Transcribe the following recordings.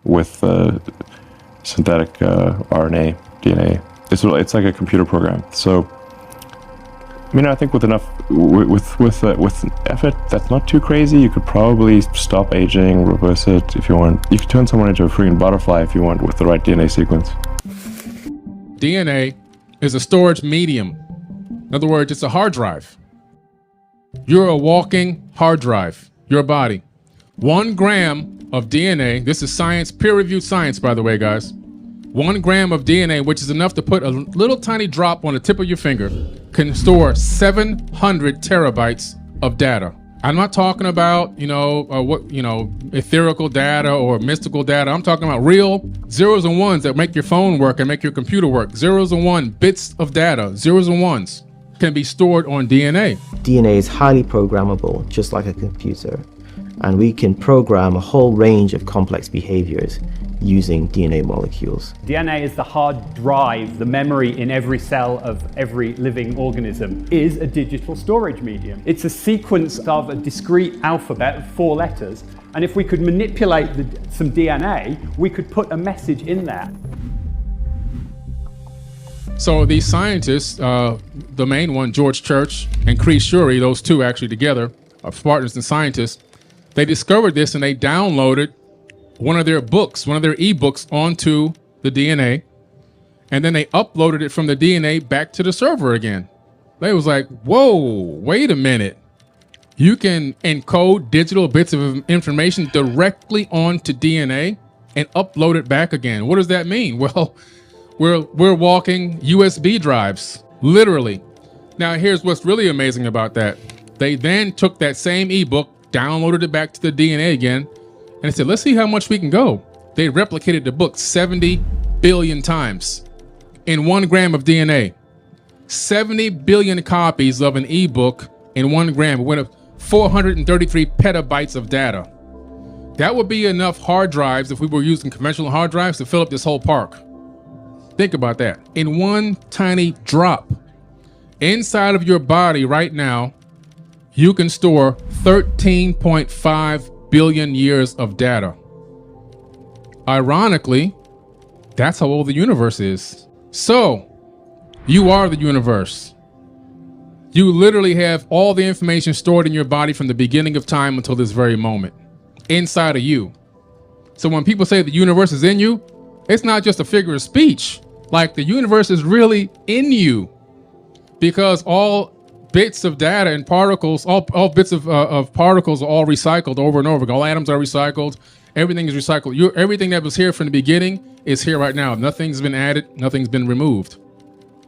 with synthetic RNA, DNA. It's like a computer program. So, I mean, I think with effort, that's not too crazy. You could probably stop aging, reverse it if you want. You could turn someone into a freaking butterfly if you want with the right DNA sequence. DNA is a storage medium. In other words, it's a hard drive. You're a walking hard drive, your body. 1 gram of DNA, this is science, peer-reviewed science, by the way, guys. 1 gram of DNA, which is enough to put a little tiny drop on the tip of your finger, can store 700 terabytes of data. I'm not talking about, etherical data or mystical data. I'm talking about real zeros and ones that make your phone work and make your computer work. Zeros and one bits of data, zeros and ones, can be stored on DNA. DNA is highly programmable, just like a computer, and we can program a whole range of complex behaviors using DNA molecules. DNA is the hard drive, the memory in every cell of every living organism is a digital storage medium. It's a sequence of a discrete alphabet of 4 letters, and if we could manipulate some DNA, we could put a message in there. So these scientists, the main one, George Church and Chris Shuri, those two actually together are partners and scientists, they discovered this and they downloaded one of their books, one of their ebooks onto the DNA, and then they uploaded it from the DNA back to the server again. They was like, whoa, wait a minute. You can encode digital bits of information directly onto DNA and upload it back again. What does that mean? Well, we're walking USB drives, literally. Now, here's what's really amazing about that. They then took that same ebook, downloaded it back to the DNA again, and they said, let's see how much we can go. They replicated the book 70 billion times in 1 gram of DNA. 70 billion copies of an ebook in 1 gram. It went up 433 petabytes of data. That would be enough hard drives, if we were using conventional hard drives, to fill up this whole park. Think about that. In one tiny drop inside of your body right now, you can store 13.5 billion years of data. Ironically, that's how old the universe is. So, you are the universe. You literally have all the information stored in your body from the beginning of time until this very moment, inside of you. So when people say the universe is in you, it's not just a figure of speech. Like, the universe is really in you, because all bits of data and particles, all bits of particles are all recycled over and over. All atoms are recycled. Everything is recycled. Everything that was here from the beginning is here right now. Nothing's been added. Nothing's been removed.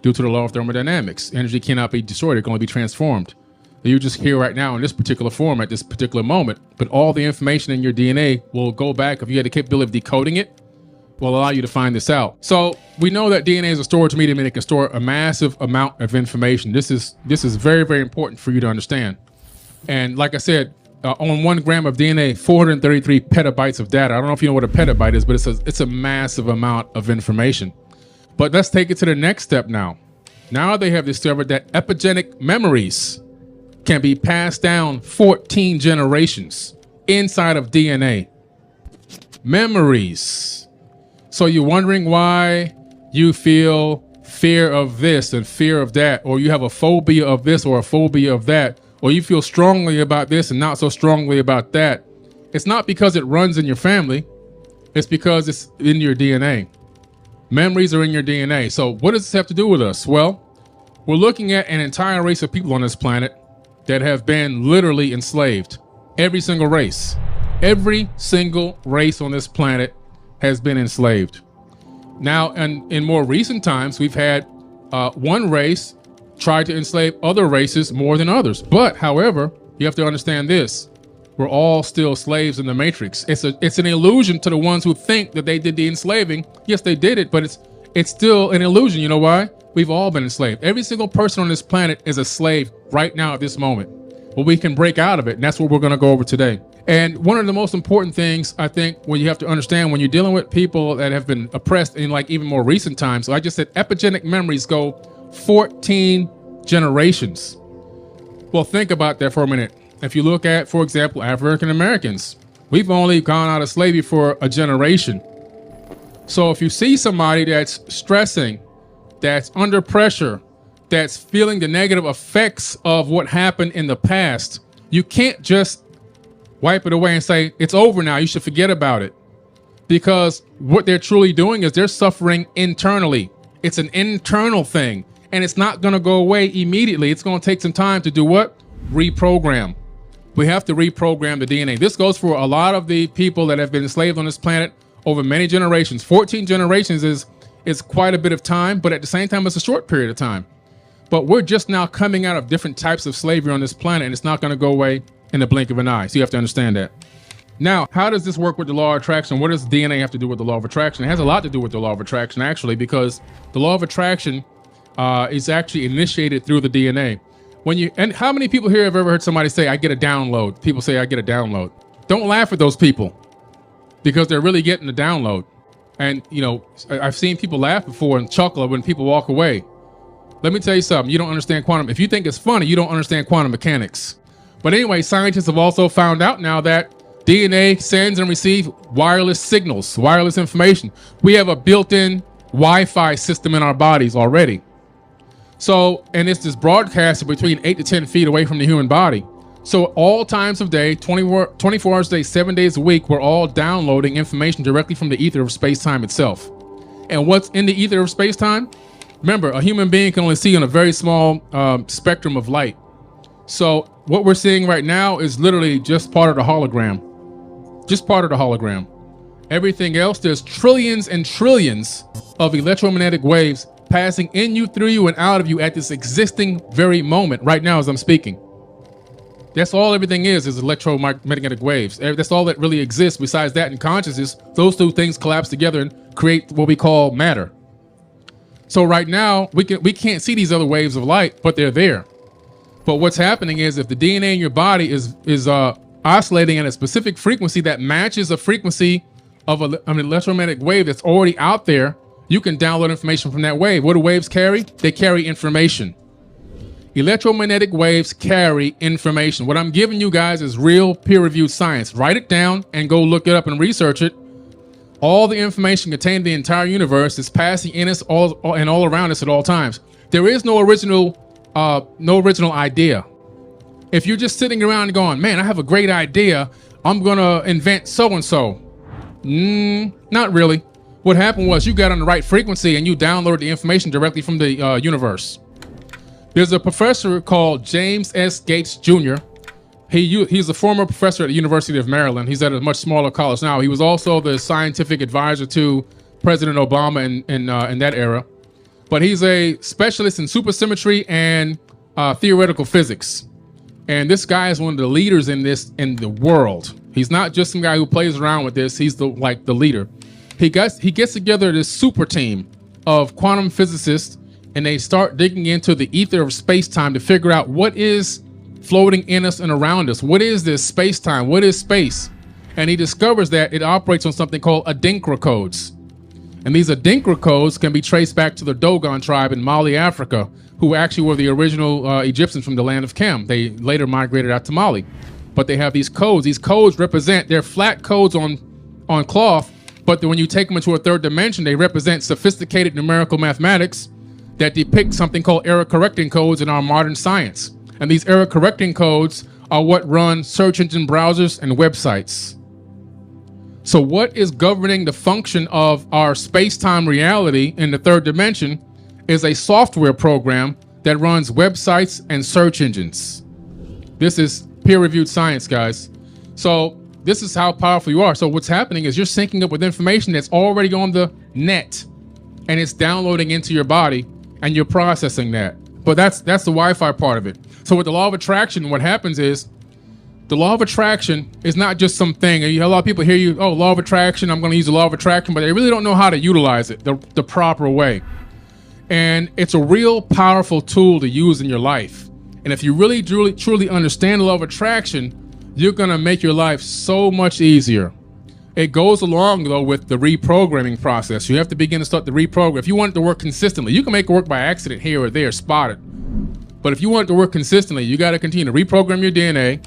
Due to the law of thermodynamics, energy cannot be destroyed. It can only be transformed. You're just here right now in this particular form at this particular moment. But all the information in your DNA will go back, if you had the capability of decoding it, will allow you to find this out. So we know that DNA is a storage medium and it can store a massive amount of information. This is very, very important for you to understand. And like I said, on 1 gram of DNA, 433 petabytes of data. I don't know if you know what a petabyte is, but it's a massive amount of information. But let's take it to the next step now. Now they have discovered that epigenetic memories can be passed down 14 generations inside of DNA. Memories. So you're wondering why you feel fear of this and fear of that, or you have a phobia of this or a phobia of that, or you feel strongly about this and not so strongly about that. It's not because it runs in your family. It's because it's in your DNA. Memories are in your DNA. So what does this have to do with us? Well, we're looking at an entire race of people on this planet that have been literally enslaved. Every single race. Every single race on this planet has been enslaved. Now, and in more recent times, we've had one race try to enslave other races more than others. But, however, you have to understand this. We're all still slaves in the matrix. It's an illusion to the ones who think that they did the enslaving. Yes, they did it, but it's still an illusion. You know why? We've all been enslaved. Every single person on this planet is a slave right now at this moment. But we can break out of it, and that's what we're going to go over today. And one of the most important things, I think, when you have to understand when you're dealing with people that have been oppressed in like even more recent times, so I just said epigenetic memories go 14 generations. Well, think about that for a minute. If you look at, for example, African Americans, We've only gone out of slavery for a generation. So if you see somebody that's stressing, that's under pressure, that's feeling the negative effects of what happened in the past, you can't just wipe it away and say, it's over now, you should forget about it. Because what they're truly doing is they're suffering internally. It's an internal thing, and it's not going to go away immediately. It's going to take some time to do what? Reprogram. We have to reprogram the DNA. This goes for a lot of the people that have been enslaved on this planet over many generations. 14 generations is quite a bit of time, but at the same time, it's a short period of time. But we're just now coming out of different types of slavery on this planet, and it's not going to go away in the blink of an eye. So you have to understand that. Now, how does this work with the law of attraction? What does DNA have to do with the law of attraction? It has a lot to do with the law of attraction, actually, because the law of attraction is actually initiated through the DNA. And how many people here have ever heard somebody say, I get a download? People say, I get a download. Don't laugh at those people, because they're really getting a download. And, you know, I've seen people laugh before and chuckle when people walk away. Let me tell you something. You don't understand quantum. If you think it's funny, you don't understand quantum mechanics. But anyway, scientists have also found out now that DNA sends and receives wireless signals, wireless information. We have a built-in Wi-Fi system in our bodies already. So, and it's just broadcasted between 8 to 10 feet away from the human body. So all times of day, 24 hours a day, 7 days a week, we're all downloading information directly from the ether of space-time itself. And what's in the ether of space-time? Remember, a human being can only see on a very small spectrum of light. So what we're seeing right now is literally just part of the hologram. Just part of the hologram. Everything else, there's trillions and trillions of electromagnetic waves passing in you, through you, and out of you at this existing very moment right now as I'm speaking. That's all everything is electromagnetic waves. That's all that really exists. Besides that and consciousness, those two things collapse together and create what we call matter. So right now, we can't see these other waves of light, but they're there. But what's happening is if the DNA in your body is oscillating at a specific frequency that matches a frequency of an electromagnetic wave that's already out there, you can download information from that wave. What do waves carry? They carry information. Electromagnetic waves carry information. What I'm giving you guys is real peer-reviewed science. Write it down and go look it up and research it. All the information contained in the entire universe is passing in us all around us at all times. There is no original idea. If you're just sitting around going, man, I have a great idea, I'm gonna invent so-and-so. Not really. What happened was you got on the right frequency and you downloaded the information directly from the universe. There's a professor called James S. Gates Jr. He's a former professor at the University of Maryland. He's at a much smaller college now. He was also the scientific advisor to President Obama in that era. But he's a specialist in supersymmetry and theoretical physics. And this guy is one of the leaders in this in the world. He's not just some guy who plays around with this. He's the leader. He gets together this super team of quantum physicists, and they start digging into the ether of space-time to figure out what is floating in us and around us. What is this space-time? What is space? And he discovers that it operates on something called Adinkra codes. And these Adinkra codes can be traced back to the Dogon tribe in Mali, Africa, who actually were the original Egyptians from the land of Kem. They later migrated out to Mali. But they have these codes. These codes represent, they're flat codes on cloth, but when you take them into a third dimension, they represent sophisticated numerical mathematics that depict something called error correcting codes in our modern science. And these error correcting codes are what run search engine browsers and websites. So what is governing the function of our space-time reality in the third dimension is a software program that runs websites and search engines. This is peer-reviewed science, guys. So this is how powerful you are. So what's happening is you're syncing up with information that's already on the net, and it's downloading into your body, and you're processing that. But that's the Wi-Fi part of it. So with the law of attraction, what happens is the law of attraction is not just something. And you have a lot of people hear you, oh, law of attraction, I'm going to use the law of attraction, but they really don't know how to utilize it the proper way. And it's a real powerful tool to use in your life. And if you really, truly understand the law of attraction, you're going to make your life so much easier. It goes along, though, with the reprogramming process. You have to begin to start the reprogram. If you want it to work consistently, you can make it work by accident here or there, spot it. But if you want it to work consistently, you got to continue to reprogram your DNA.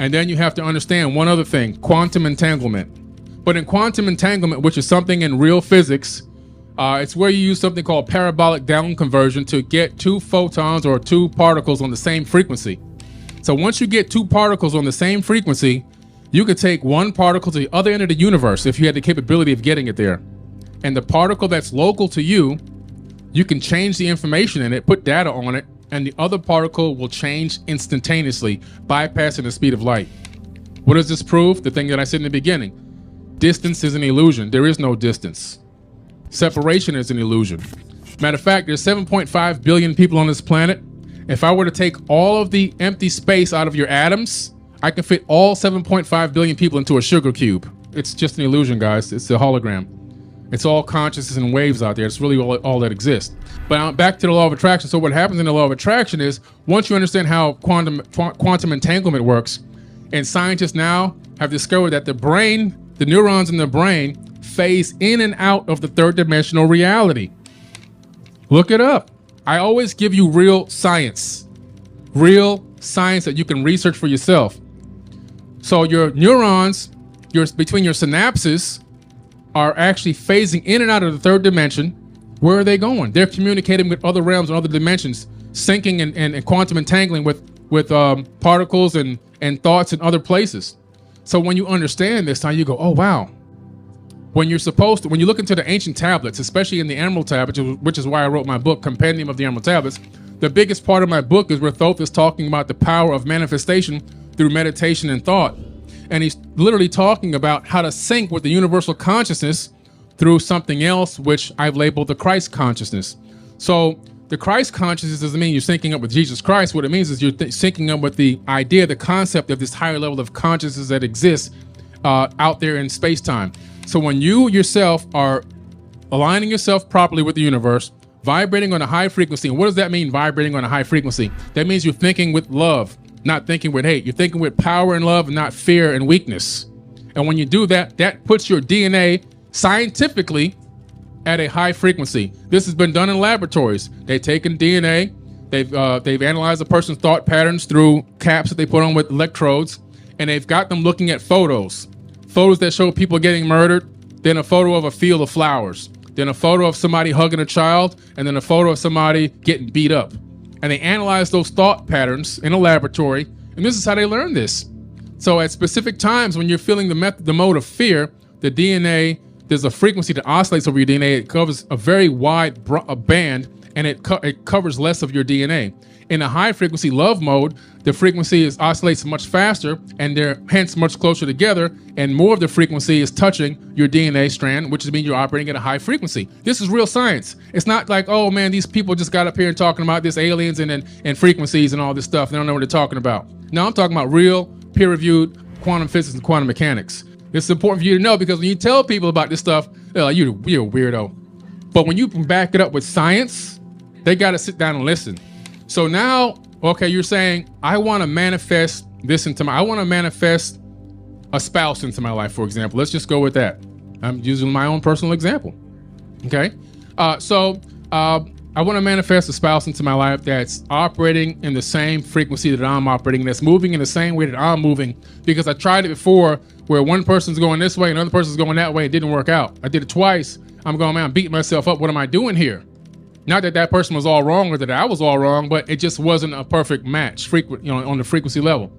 And then you have to understand one other thing, quantum entanglement. But in quantum entanglement, which is something in real physics, it's where you use something called parabolic down conversion to get two photons or two particles on the same frequency. So once you get two particles on the same frequency, you could take one particle to the other end of the universe if you had the capability of getting it there. And the particle that's local to you, you can change the information in it, put data on it, and the other particle will change instantaneously, bypassing the speed of light. What does this prove? The thing that I said in the beginning. Distance is an illusion. There is no distance. Separation is an illusion. Matter of fact, there's 7.5 billion people on this planet. If I were to take all of the empty space out of your atoms, I can fit all 7.5 billion people into a sugar cube. It's just an illusion, guys. It's a hologram. It's all consciousness and waves out there. It's really all that exists. But back to the law of attraction. So what happens in the law of attraction is once you understand how quantum entanglement works, and scientists now have discovered that the brain, the neurons in the brain, phase in and out of the third dimensional reality. Look it up. I always give you real science that you can research for yourself. So your neurons, between your synapses, are actually phasing in and out of the third dimension. Where are they going? They're communicating with other realms and other dimensions, syncing and quantum entangling with particles and thoughts in other places. So when you understand this, now you go, oh wow. When you look into the ancient tablets, especially in the Emerald Tablets, which is why I wrote my book, Compendium of the Emerald Tablets, the biggest part of my book is where Thoth is talking about the power of manifestation through meditation and thought. And he's literally talking about how to sync with the universal consciousness through something else, which I've labeled the Christ consciousness. So the Christ consciousness doesn't mean you're syncing up with Jesus Christ. What it means is you're syncing up with the idea, the concept of this higher level of consciousness that exists out there in space-time. So when you yourself are aligning yourself properly with the universe, vibrating on a high frequency, and what does that mean, vibrating on a high frequency? That means you're thinking with love, not thinking with hate. You're thinking with power and love, and not fear and weakness. And when you do that, that puts your DNA scientifically at a high frequency. This has been done in laboratories. They've taken DNA, they've analyzed a person's thought patterns through caps that they put on with electrodes, and they've got them looking at photos that show people getting murdered, then a photo of a field of flowers, then a photo of somebody hugging a child, and then a photo of somebody getting beat up. And they analyze those thought patterns in a laboratory, and this is how they learn this. So at specific times when you're feeling the mode of fear, the DNA, there's a frequency that oscillates over your DNA. It covers a very wide band, and it covers less of your DNA. In a high frequency love mode, the frequency oscillates much faster, and they're hence much closer together, and more of the frequency is touching your DNA strand, which means you're operating at a high frequency. This is real science. It's not like, oh man, these people just got up here and talking about this aliens and frequencies and all this stuff. They don't know what they're talking about. No, I'm talking about real, peer-reviewed quantum physics and quantum mechanics. It's important for you to know, because when you tell people about this stuff, they're like, you're a weirdo. But when you can back it up with science, they got to sit down and listen. So now, okay, you're saying, I want to manifest this I want to manifest a spouse into my life, for example. Let's just go with that. I'm using my own personal example. Okay. So I want to manifest a spouse into my life that's operating in the same frequency that I'm operating, that's moving in the same way that I'm moving, because I tried it before where one person's going this way and another person's going that way. It didn't work out. I did it twice. I'm going, man, I'm beating myself up. What am I doing here? Not that person was all wrong or that I was all wrong, but it just wasn't a perfect match on the frequency level.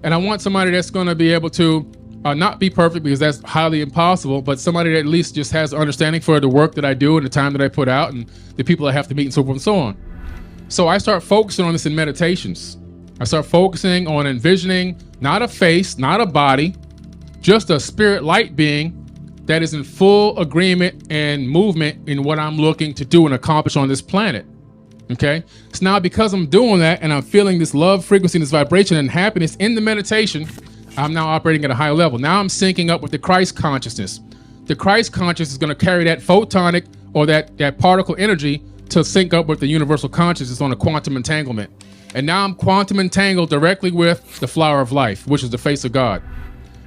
And I want somebody that's going to be able to not be perfect, because that's highly impossible, but somebody that at least just has understanding for the work that I do and the time that I put out and the people I have to meet and so forth and so on. So I start focusing on this in meditations. I start focusing on envisioning not a face, not a body, just a spirit light being that is in full agreement and movement in what I'm looking to do and accomplish on this planet. Okay? So now, because I'm doing that and I'm feeling this love frequency, this vibration and happiness in the meditation, I'm now operating at a higher level. Now I'm syncing up with the Christ consciousness. The Christ consciousness is going to carry that photonic or that particle energy to sync up with the universal consciousness on a quantum entanglement. And now I'm quantum entangled directly with the flower of life, which is the face of God.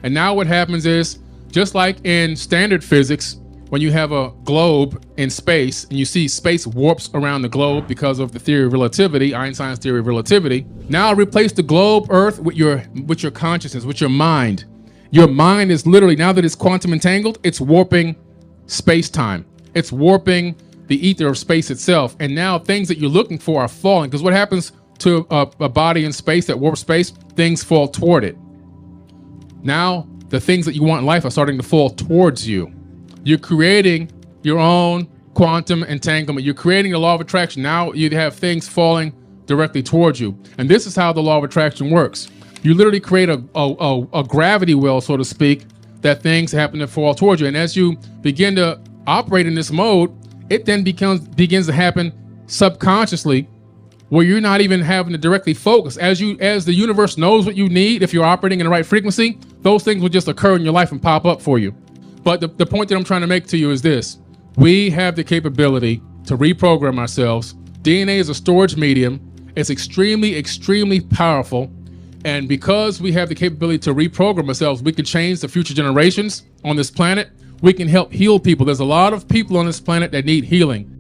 And now what happens is, just like in standard physics, when you have a globe in space and you see space warps around the globe because of the theory of relativity, Einstein's theory of relativity. Now replace the globe Earth with your consciousness, with your mind. Your mind is literally, now that it's quantum entangled, it's warping space-time. It's warping the ether of space itself. And now things that you're looking for are falling, because what happens to a body in space that warps space? Things fall toward it. Now the things that you want in life are starting to fall towards you. You're creating your own quantum entanglement. You're creating the law of attraction. Now you have things falling directly towards you. And this is how the law of attraction works. You literally create a gravity well, so to speak, that things happen to fall towards you. And as you begin to operate in this mode, it then begins to happen subconsciously, where you're not even having to directly focus. As the universe knows what you need, if you're operating in the right frequency, those things will just occur in your life and pop up for you. But the point that I'm trying to make to you is this. We have the capability to reprogram ourselves. DNA is a storage medium. It's extremely, extremely powerful. And because we have the capability to reprogram ourselves, we can change the future generations on this planet. We can help heal people. There's a lot of people on this planet that need healing.